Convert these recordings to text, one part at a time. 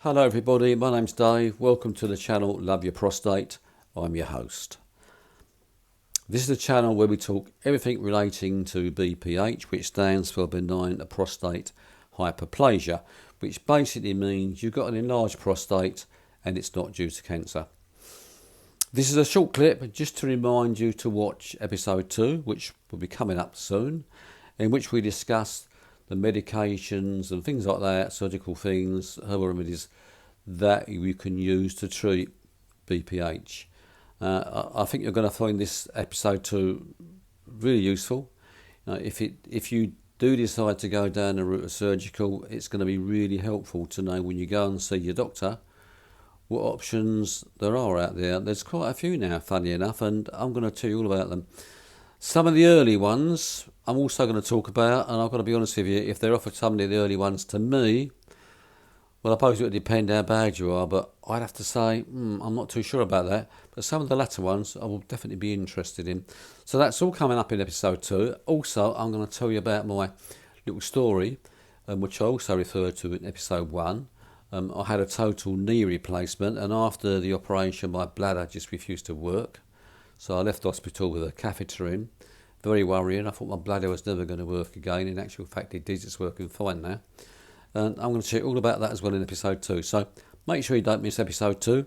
Hello everybody, my name's Dave. Welcome to the channel Love Your Prostate. I'm your host. This is the channel where we talk everything relating to BPH, which stands for Benign Prostate Hyperplasia, which basically means you've got an enlarged prostate and it's not due to cancer. This is a short clip just to remind you to watch episode 2, which will be coming up soon, in which we discuss the medications and things like that, surgical things, herbal remedies that you can use to treat BPH. I think you're going to find this episode 2 really useful. If you do decide to go down the route of surgical, it's going to be really helpful to know when you go and see your doctor what options there are out there. There's quite a few now, funny enough, and I'm going to tell you all about them. Some of the early ones I'm also going to talk about, and I've got to be honest with you, if they're offered some of the early ones to me, well, I suppose it would depend how bad you are, but I'd have to say, I'm not too sure about that. But some of the latter ones I will definitely be interested in. So that's all coming up in episode 2. Also, I'm going to tell you about my little story, which I also referred to in episode 1. I had a total knee replacement, and after the operation, my bladder just refused to work. So I left hospital with a catheter in. Very worrying. I thought my bladder was never going to work again. In actual fact, it is. It's working fine now. And I'm going to tell you all about that as well in episode 2. So make sure you don't miss episode 2.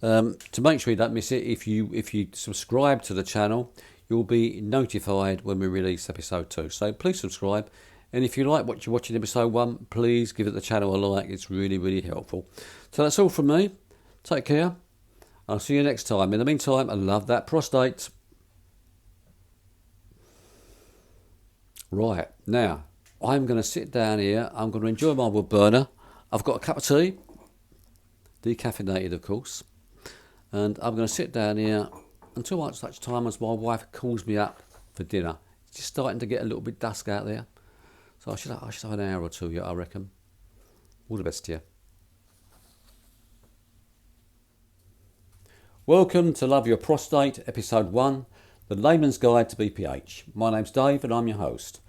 To make sure you don't miss it, if you subscribe to the channel, you'll be notified when we release episode 2. So please subscribe. And if you like what you're watching episode 1, please give it the channel a like. It's really, really helpful. So that's all from me. Take care. I'll see you next time. In the meantime, I love that prostate. Right, now, I'm going to sit down here. I'm going to enjoy my wood burner. I've got a cup of tea, decaffeinated of course. And I'm going to sit down here until such time as my wife calls me up for dinner. It's just starting to get a little bit dusk out there. So I should have an hour or two yet, I reckon. All the best to you. Welcome to Love Your Prostate, episode 1, the layman's guide to BPH. My name's Dave and I'm your host.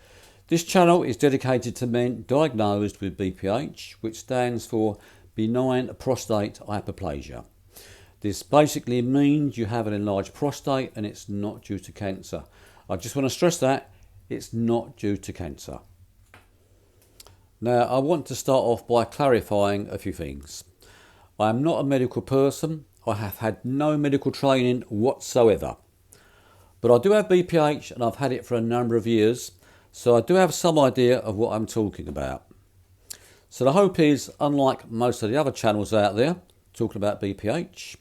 This channel is dedicated to men diagnosed with BPH, which stands for Benign Prostate Hyperplasia. This basically means you have an enlarged prostate and it's not due to cancer. I just want to stress that it's not due to cancer. Now, I want to start off by clarifying a few things. I am not a medical person. I have had no medical training whatsoever. But I do have BPH and I've had it for a number of years, so I do have some idea of what I'm talking about. So the hope is, unlike most of the other channels out there talking about BPH,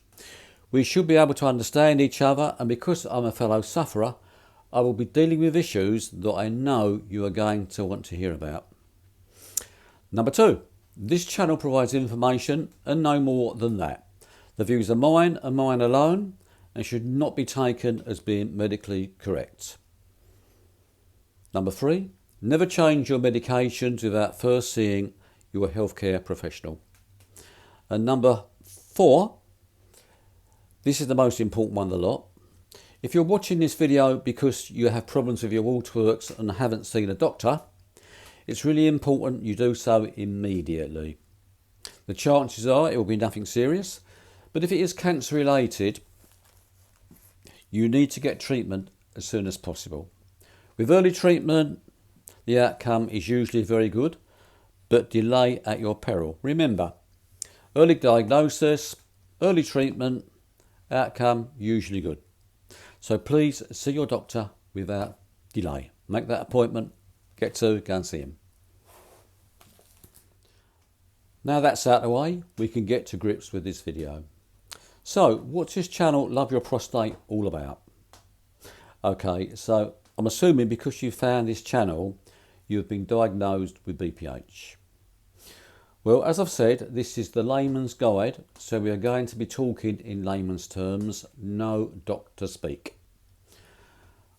we should be able to understand each other, and because I'm a fellow sufferer, I will be dealing with issues that I know you are going to want to hear about. Number 2, this channel provides information and no more than that. The views are mine and mine alone and should not be taken as being medically correct. Number 3, never change your medications without first seeing your healthcare professional. And number 4, this is the most important one of the lot. If you're watching this video because you have problems with your waterworks and haven't seen a doctor, it's really important you do so immediately. The chances are it will be nothing serious, but if it is cancer related, you need to get treatment as soon as possible. With early treatment, the outcome is usually very good, but delay at your peril. Remember, early diagnosis, early treatment, outcome usually good. So please see your doctor without delay. Make that appointment, go and see him. Now that's out of the way, we can get to grips with this video. So, what's this channel Love Your Prostate all about? Okay, so I'm assuming because you found this channel, you've been diagnosed with BPH. Well, as I've said, this is the layman's guide, so we are going to be talking in layman's terms, no doctor speak.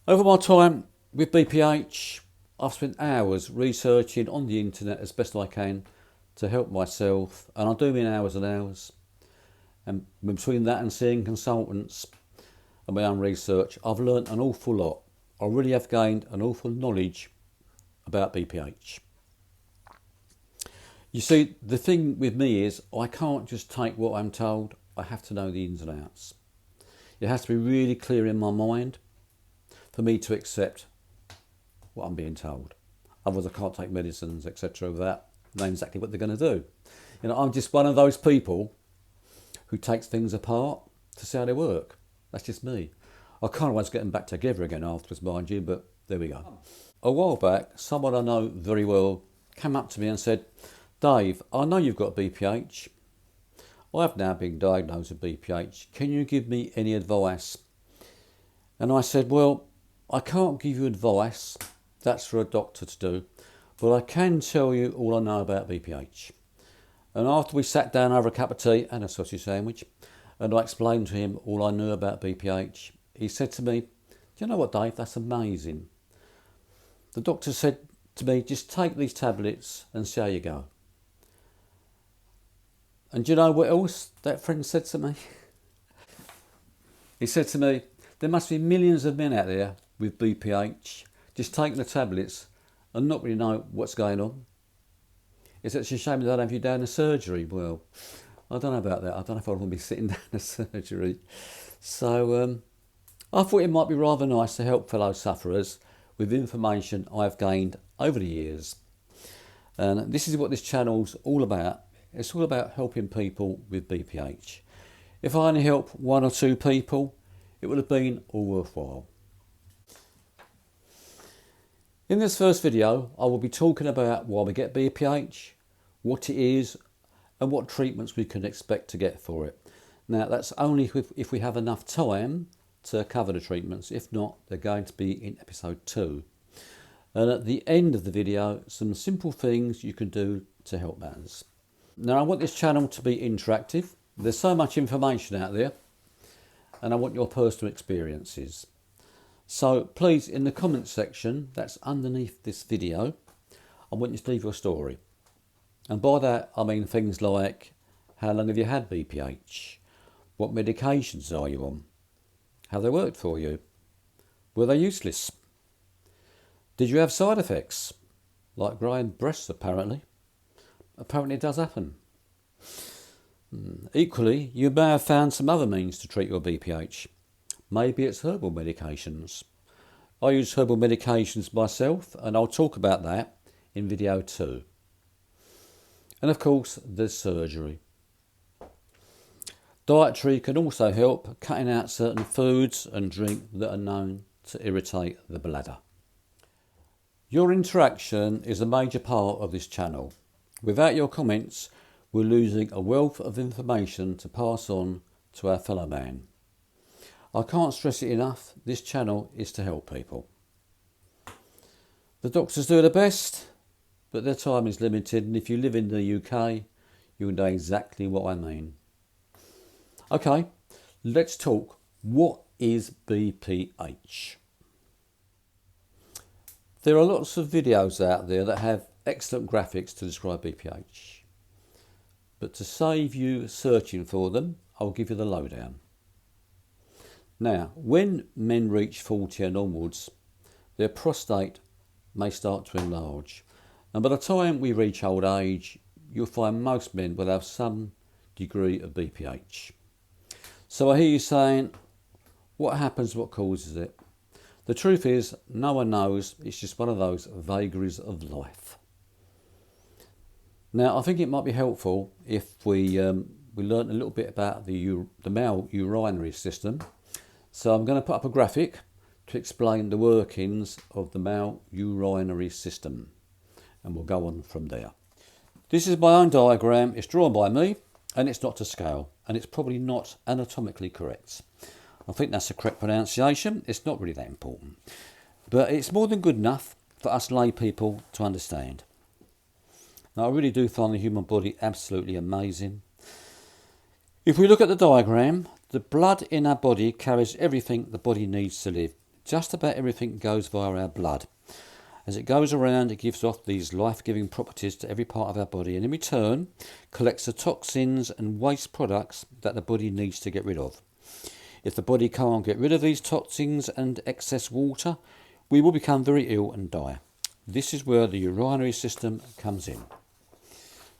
Over my time with BPH, I've spent hours researching on the internet as best I can to help myself, and I do mean hours and hours. And between that and seeing consultants and my own research, I've learnt an awful lot. I really have gained an awful knowledge about BPH. You see, the thing with me is I can't just take what I'm told. I have to know the ins and outs. It has to be really clear in my mind for me to accept what I'm being told. Otherwise I can't take medicines, etc. without knowing exactly what they're going to do. You know, I'm just one of those people who takes things apart to see how they work. That's just me. I can't always get them back together again afterwards, mind you, but there we go. A while back, someone I know very well came up to me and said, Dave, I know you've got BPH. I've now been diagnosed with BPH. Can you give me any advice? And I said, well, I can't give you advice. That's for a doctor to do. But I can tell you all I know about BPH. And after we sat down over a cup of tea and a sausage sandwich, and I explained to him all I knew about BPH, he said to me, do you know what, Dave, that's amazing. The doctor said to me, just take these tablets and see how you go. And do you know what else that friend said to me? He said to me, there must be millions of men out there with BPH just taking the tablets and not really know what's going on. It's actually a shame they don't have you down in surgery. Well, I don't know about that. I don't know if I want to be sitting down in surgery. So I thought it might be rather nice to help fellow sufferers with information I've gained over the years. And this is what this channel's all about. It's all about helping people with BPH. If I only help one or two people, it would have been all worthwhile. In this first video, I will be talking about why we get BPH, what it is, and what treatments we can expect to get for it. Now, that's only if we have enough time to cover the treatments. If not, they're going to be in episode 2. And at the end of the video, some simple things you can do to help matters. Now, I want this channel to be interactive. There's so much information out there, and I want your personal experiences. So please, in the comments section that's underneath this video, I want you to leave your story. And by that, I mean things like, how long have you had BPH? What medications are you on? How they worked for you? Were they useless? Did you have side effects? Like growing breasts, apparently. Apparently it does happen. Equally, you may have found some other means to treat your BPH. Maybe it's herbal medications. I use herbal medications myself, and I'll talk about that in video 2. And of course, there's surgery. Dietary can also help, cutting out certain foods and drink that are known to irritate the bladder. Your interaction is a major part of this channel. Without your comments, we're losing a wealth of information to pass on to our fellow man. I can't stress it enough, this channel is to help people. The doctors do their best, but their time is limited, and if you live in the UK, you'll know exactly what I mean. Okay, let's talk. What is BPH? There are lots of videos out there that have excellent graphics to describe BPH. But to save you searching for them, I'll give you the lowdown. Now, when men reach 40 and onwards, their prostate may start to enlarge. And by the time we reach old age, you'll find most men will have some degree of BPH. So I hear you saying, what happens, what causes it? The truth is, no one knows. It's just one of those vagaries of life. Now, I think it might be helpful if we learn a little bit about the male urinary system. So I'm going to put up a graphic to explain the workings of the male urinary system, and we'll go on from there. This is my own diagram. It's drawn by me, and it's not to scale, and it's probably not anatomically correct. I think that's the correct pronunciation. It's not really that important, but it's more than good enough for us lay people to understand. Now, I really do find the human body absolutely amazing. If we look at the diagram, the blood in our body carries everything the body needs to live. Just about everything goes via our blood. As it goes around, it gives off these life-giving properties to every part of our body, and in return collects the toxins and waste products that the body needs to get rid of. If the body can't get rid of these toxins and excess water, we will become very ill and die. This is where the urinary system comes in.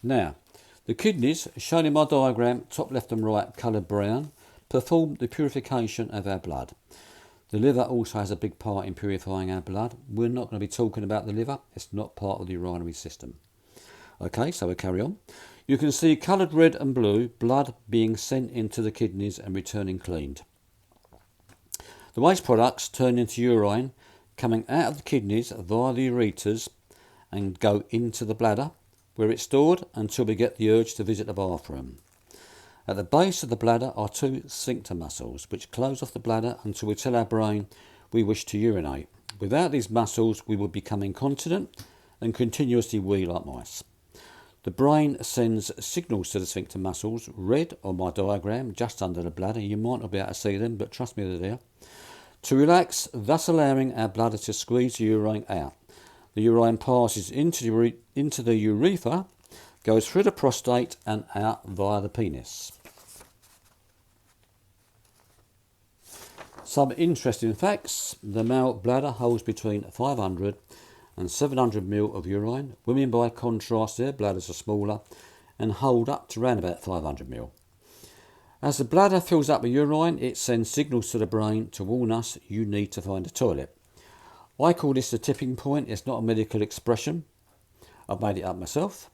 Now, the kidneys, shown in my diagram, top left and right, coloured brown, perform the purification of our blood. The liver also has a big part in purifying our blood. We're not going to be talking about the liver. It's not part of the urinary system. Okay, so we carry on. You can see coloured red and blue blood being sent into the kidneys and returning cleaned. The waste products turn into urine, coming out of the kidneys via the ureters and go into the bladder, where it's stored until we get the urge to visit the bathroom. At the base of the bladder are two sphincter muscles, which close off the bladder until we tell our brain we wish to urinate. Without these muscles, we would become incontinent and continuously wee like mice. The brain sends signals to the sphincter muscles, red on my diagram, just under the bladder. You might not be able to see them, but trust me, they're there. To relax, thus allowing our bladder to squeeze the urine out. The urine passes into the urethra, goes through the prostate and out via the penis. Some interesting facts. The male bladder holds between 500 and 700 ml of urine. Women, by contrast, their bladders are smaller and hold up to around about 500 ml. As the bladder fills up with urine, it sends signals to the brain to warn us you need to find a toilet. I call this the tipping point. It's not a medical expression. I've made it up myself.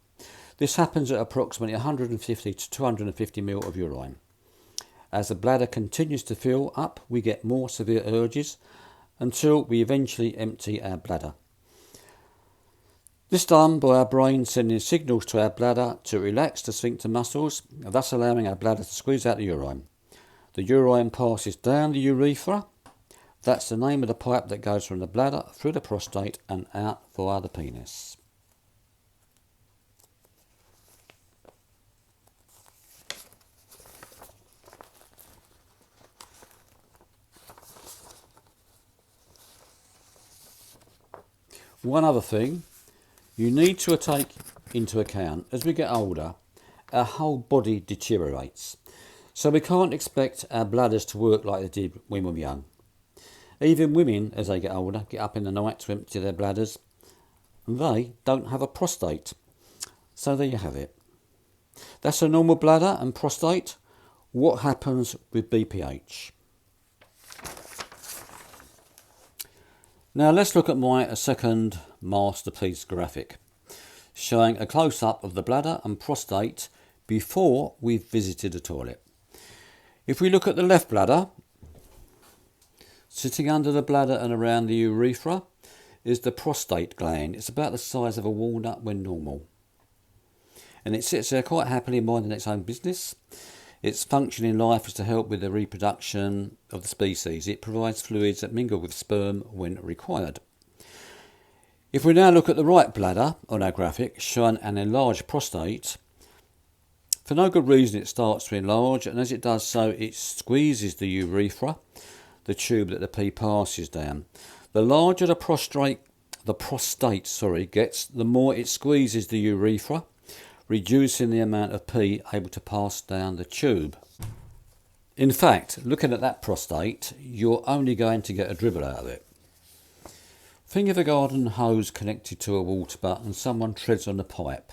This happens at approximately 150 to 250 ml of urine. As the bladder continues to fill up, we get more severe urges until we eventually empty our bladder. This done by our brain sending signals to our bladder to relax the sphincter muscles, thus allowing our bladder to squeeze out the urine. The urine passes down the urethra. That's the name of the pipe that goes from the bladder through the prostate and out via the penis. One other thing you need to take into account, as we get older, our whole body deteriorates. So we can't expect our bladders to work like they did when we were young. Even women, as they get older, get up in the night to empty their bladders, and they don't have a prostate. So there you have it. That's a normal bladder and prostate. What happens with BPH? Now let's look at my second masterpiece graphic, showing a close-up of the bladder and prostate before we've visited a toilet. If we look at the left bladder, sitting under the bladder and around the urethra is the prostate gland. It's about the size of a walnut when normal. And it sits there quite happily minding its own business. Its function in life is to help with the reproduction of the species. It provides fluids that mingle with sperm when required. If we now look at the right bladder on our graphic, showing an enlarged prostate, for no good reason it starts to enlarge, and as it does so it squeezes the urethra, the tube that the pee passes down. The larger the prostate gets, the more it squeezes the urethra, reducing the amount of pee able to pass down the tube. In fact, looking at that prostate, you're only going to get a dribble out of it. Think of a garden hose connected to a water butt and someone treads on the pipe.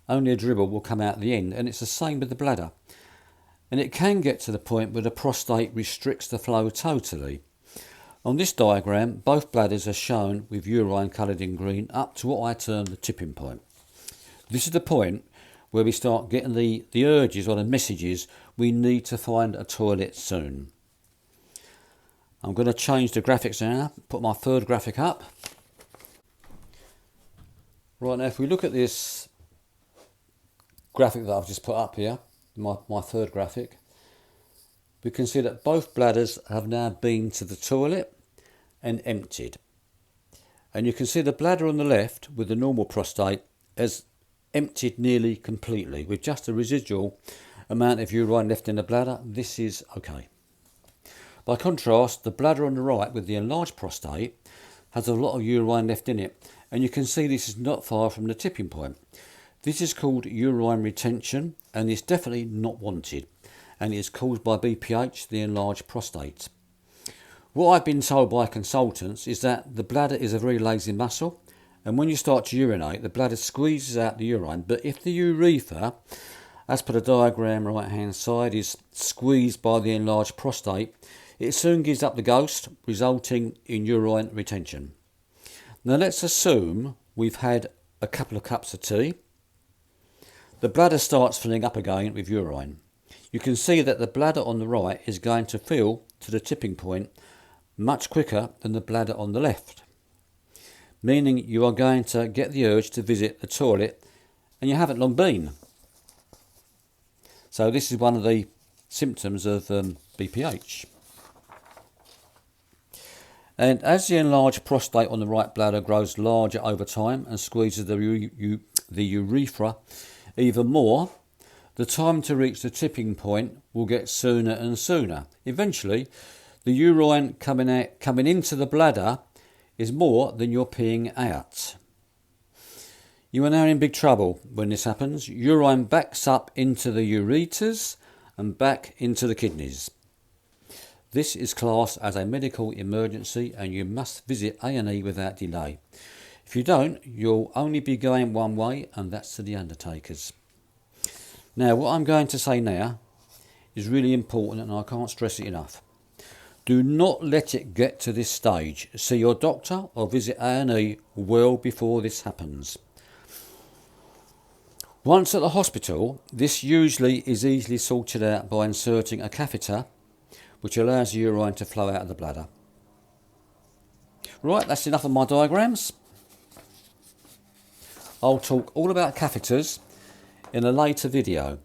Only a dribble will come out the end, and it's the same with the bladder. And it can get to the point where the prostate restricts the flow totally. On this diagram, both bladders are shown with urine coloured in green up to what I term the tipping point. This is the point where we start getting the urges or the messages we need to find a toilet soon. I'm going to change the graphics now, put my third graphic up. Right, now if we look at this graphic that I've just put up here, my third graphic, we can see that both bladders have now been to the toilet and emptied. And you can see the bladder on the left with the normal prostate has emptied nearly completely with just a residual amount of urine left in the bladder. This is okay. By contrast, the bladder on the right with the enlarged prostate has a lot of urine left in it, and you can see this is not far from the tipping point. This is called urine retention and is definitely not wanted, and is caused by BPH, the enlarged prostate. What I've been told by consultants is that the bladder is a very lazy muscle And when you start to urinate, the bladder squeezes out the urine. But if the urethra, as per the diagram right hand side, is squeezed by the enlarged prostate, it soon gives up the ghost, resulting in urine retention. Now let's assume we've had a couple of cups of tea. The bladder starts filling up again with urine. You can see that the bladder on the right is going to fill to the tipping point much quicker than the bladder on the left, meaning you are going to get the urge to visit the toilet and you haven't long been. So this is one of the symptoms of BPH. And as the enlarged prostate on the right bladder grows larger over time and squeezes the urethra even more, the time to reach the tipping point will get sooner and sooner. Eventually, the urine coming into the bladder is more than you're peeing out. You are now in big trouble when this happens. Urine backs up into the ureters and back into the kidneys. This is classed as a medical emergency and you must visit A&E without delay. If you don't, you'll only be going one way, and that's to the undertakers. Now, what I'm going to say now is really important and I can't stress it enough. Do not let it get to this stage. See your doctor or visit A&E well before this happens. Once at the hospital, this usually is easily sorted out by inserting a catheter which allows the urine to flow out of the bladder. Right, that's enough of my diagrams. I'll talk all about catheters in a later video.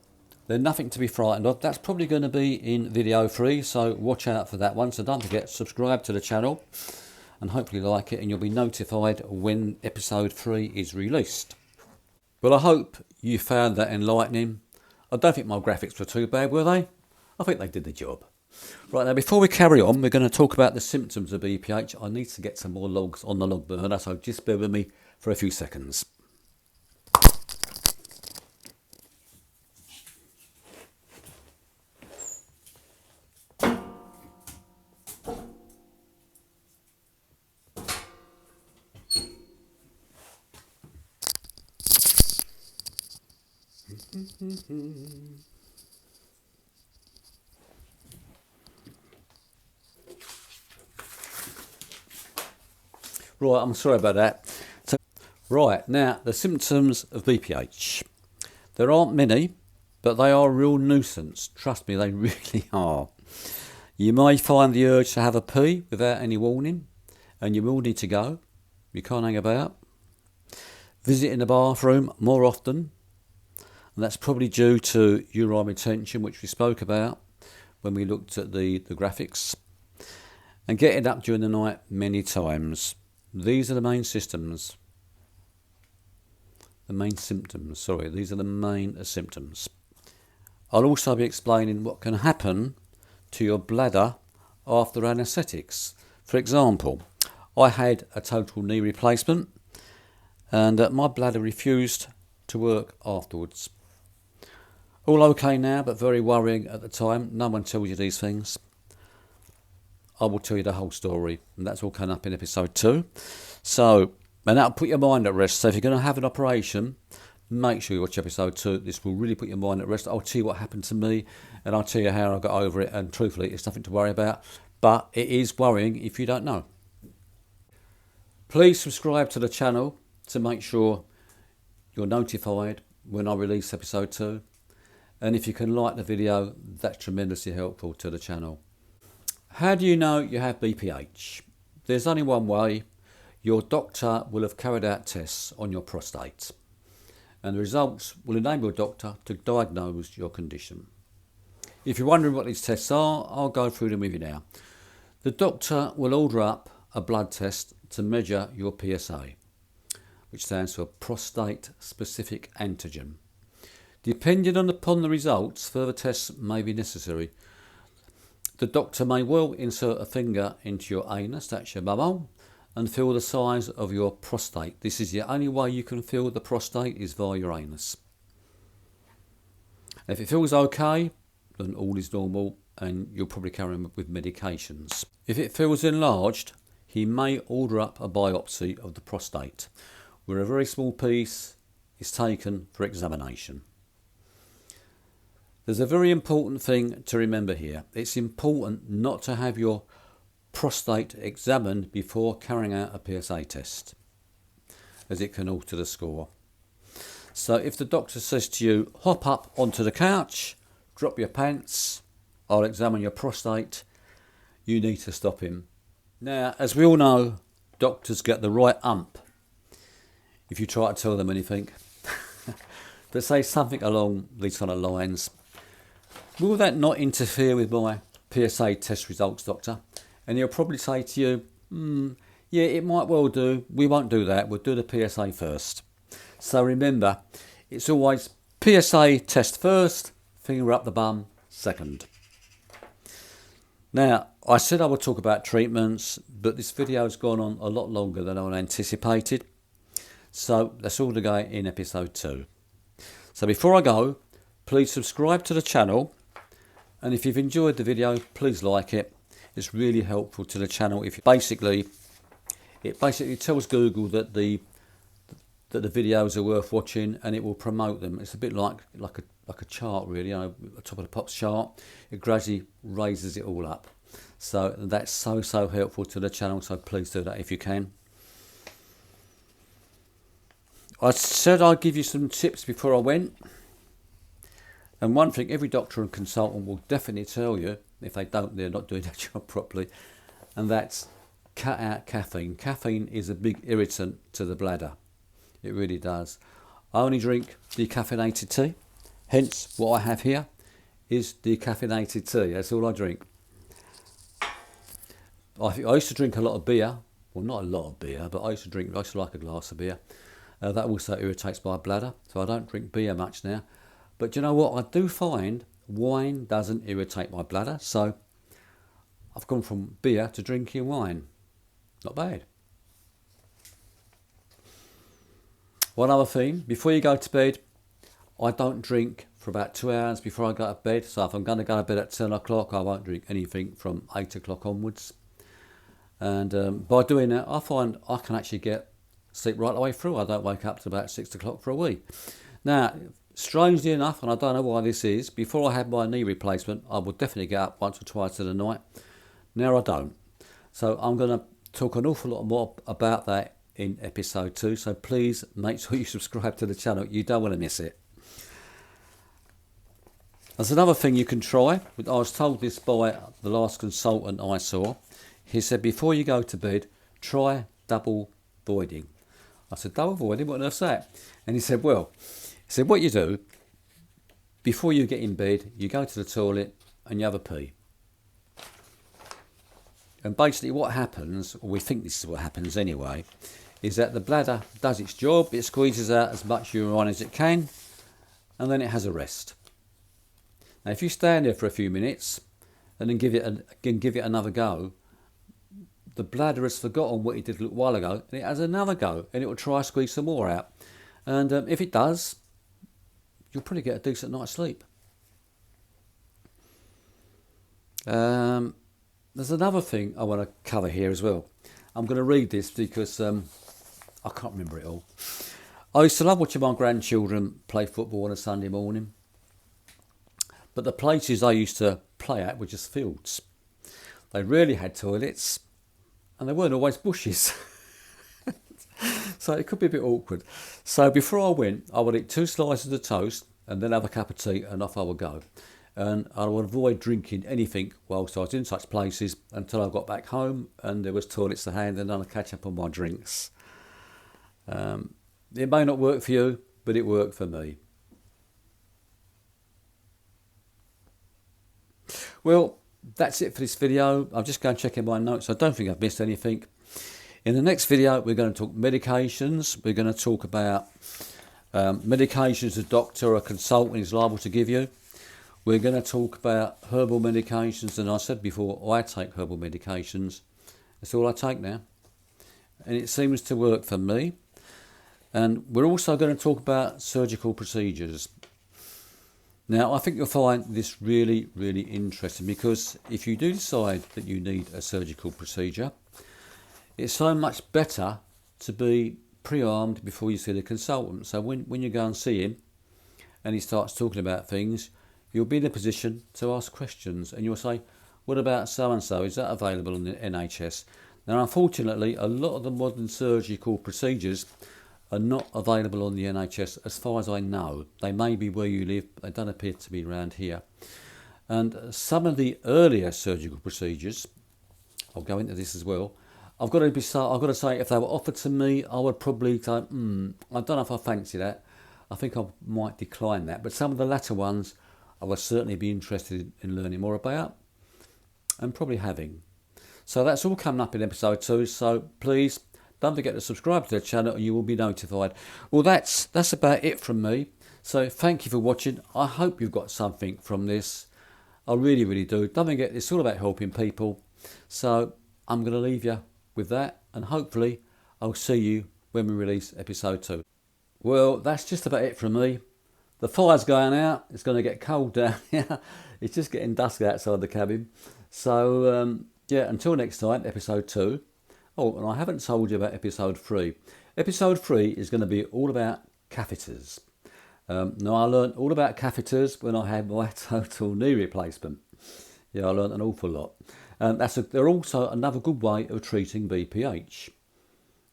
They're nothing to be frightened of. That's probably going to be in video 3, so watch out for that one. So don't forget, subscribe to the channel and hopefully like it, and you'll be notified when episode 3 is released. Well, I hope you found that enlightening. I don't think my graphics were too bad, were they? I think they did the job. Right, now before we carry on, we're going to talk about the symptoms of BPH. I need to get some more logs on the log burner, so just bear with me for a few seconds. Right, I'm sorry about that. Right, now the symptoms of BPH. There aren't many, but they are a real nuisance. Trust me, they really are. You may find the urge to have a pee without any warning, and you will need to go. You can't hang about. Visiting the bathroom more often, and that's probably due to urine retention, which we spoke about when we looked at the graphics. And getting up during the night many times. These are the main symptoms. These are the main symptoms. I'll also be explaining what can happen to your bladder after anaesthetics. For example, I had a total knee replacement and my bladder refused to work afterwards. All okay now, but very worrying at the time. No one tells you these things. I will tell you the whole story, and that's all coming up in episode 2. So, and that'll put your mind at rest. So if you're going to have an operation, make sure you watch episode 2. This will really put your mind at rest. I'll tell you what happened to me, and I'll tell you how I got over it. And truthfully, it's nothing to worry about, but it is worrying if you don't know. Please subscribe to the channel to make sure you're notified when I release episode 2. And if you can like the video, that's tremendously helpful to the channel. How do you know you have BPH? There's only one way. Your doctor will have carried out tests on your prostate, and the results will enable your doctor to diagnose your condition. If you're wondering what these tests are, I'll go through them with you now. The doctor will order up a blood test to measure your PSA, which stands for prostate specific antigen. Depending upon the results, further tests may be necessary. The doctor may well insert a finger into your anus, that's your bumhole, and feel the size of your prostate. This is the only way you can feel the prostate is via your anus. If it feels okay, then all is normal and you'll probably carry on with medications. If it feels enlarged, he may order up a biopsy of the prostate, where a very small piece is taken for examination. There's a very important thing to remember here. It's important not to have your prostate examined before carrying out a PSA test, as it can alter the score. So if the doctor says to you, hop up onto the couch, drop your pants, I'll examine your prostate, you need to stop him. Now, as we all know, doctors get the right ump if you try to tell them anything. But say something along these kind of lines. Will that not interfere with my PSA test results, doctor? And he'll probably say to you, yeah, it might well do. We won't do that. We'll do the PSA first. So remember, it's always PSA test first, finger up the bum second. Now, I said I would talk about treatments, but this video has gone on a lot longer than I anticipated. So that's all to go in episode 2. So before I go, please subscribe to the channel. And if you've enjoyed the video, please like it. It's really helpful to the channel. It basically tells Google that the videos are worth watching, and it will promote them. It's a bit like a chart, really. You know, the top of the pops chart. It gradually raises it all up. So that's so helpful to the channel. So please do that if you can. I said I'd give you some tips before I went. And one thing every doctor and consultant will definitely tell you, if they don't, they're not doing their job properly, and that's cut out caffeine. Caffeine is a big irritant to the bladder. It really does. I only drink decaffeinated tea. Hence, what I have here is decaffeinated tea. That's all I drink. I used to drink a lot of beer. Well, not a lot of beer, but I used to like a glass of beer. That also irritates my bladder, so I don't drink beer much now. But you know what? I do find wine doesn't irritate my bladder, so I've gone from beer to drinking wine. Not bad. One other thing, before you go to bed, I don't drink for about 2 hours before I go to bed. So if I'm going to go to bed at 10 o'clock, I won't drink anything from 8 o'clock onwards. And by doing that, I find I can actually get sleep right the way through. I don't wake up to about 6 o'clock for a week. Now, strangely enough, and I don't know why this is, before I had my knee replacement, I would definitely get up once or twice in the night. Now I don't. So I'm going to talk an awful lot more about that in episode 2. So please make sure you subscribe to the channel. You don't want to miss it. There's another thing you can try. I was told this by the last consultant I saw. He said, before you go to bed, try double voiding. I said, double voiding? What on earth's that? And he said, well, what you do, before you get in bed, you go to the toilet and you have a pee. And basically what happens, or we think this is what happens anyway, is that the bladder does its job. It squeezes out as much urine as it can, and then it has a rest. Now, if you stand there for a few minutes and then give it another go, the bladder has forgotten what it did a little while ago, and it has another go, and it will try to squeeze some more out. And if it does, you'll probably get a decent night's sleep. There's another thing I want to cover here as well. I'm going to read this because I can't remember it all. I used to love watching my grandchildren play football on a Sunday morning. But the places I used to play at were just fields. They rarely had toilets, and they weren't always bushes. So it could be a bit awkward. So before I went, I would eat 2 slices of toast and then have a cup of tea, and off I would go. And I would avoid drinking anything whilst I was in such places until I got back home and there was toilets to hand, and then I'd catch up on my drinks. It may not work for you, but it worked for me. Well, that's it for this video. I'm just going to check in my notes. I don't think I've missed anything. In the next video, we're going to talk medications. We're going to talk about medications a doctor or a consultant is liable to give you. We're going to talk about herbal medications. And I said before, I take herbal medications. That's all I take now. And it seems to work for me. And we're also going to talk about surgical procedures. Now, I think you'll find this really, really interesting, because if you do decide that you need a surgical procedure, it's so much better to be pre-armed before you see the consultant. So when you go and see him and he starts talking about things, you'll be in a position to ask questions, and you'll say, what about so-and-so? Is that available on the NHS? Now, unfortunately, a lot of the modern surgical procedures are not available on the NHS as far as I know. They may be where you live, but they don't appear to be around here. And some of the earlier surgical procedures, I'll go into this as well, I've got to say, if they were offered to me, I would probably go, I don't know if I fancy that. I think I might decline that. But some of the latter ones, I would certainly be interested in learning more about and probably having. So that's all coming up in episode 2. So please don't forget to subscribe to the channel and you will be notified. Well, that's about it from me. So thank you for watching. I hope you've got something from this. I really, really do. Don't forget, it's all about helping people. So I'm going to leave you with that, and hopefully I'll see you when we release episode 2. Well, that's just about it from me. The fire's going out. It's going to get cold down here. It's just getting dusk outside the cabin. So yeah, until next time, episode 2. Oh, and I haven't told you about episode 3. Episode 3 is going to be all about catheters. Now, I learned all about catheters when I had my total knee replacement. Yeah, I learned an awful lot. They're also another good way of treating BPH.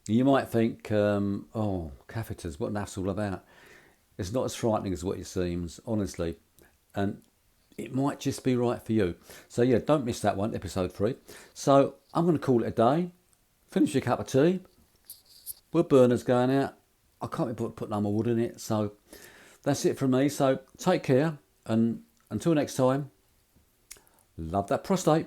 You might think, oh, catheters, what that's all about. It's not as frightening as what it seems, honestly. And it might just be right for you. So yeah, don't miss that one, episode 3. So I'm going to call it a day. Finish your cup of tea. Wood burner's going out. I can't be putting no more wood in it. So that's it from me. So take care. And until next time, love that prostate.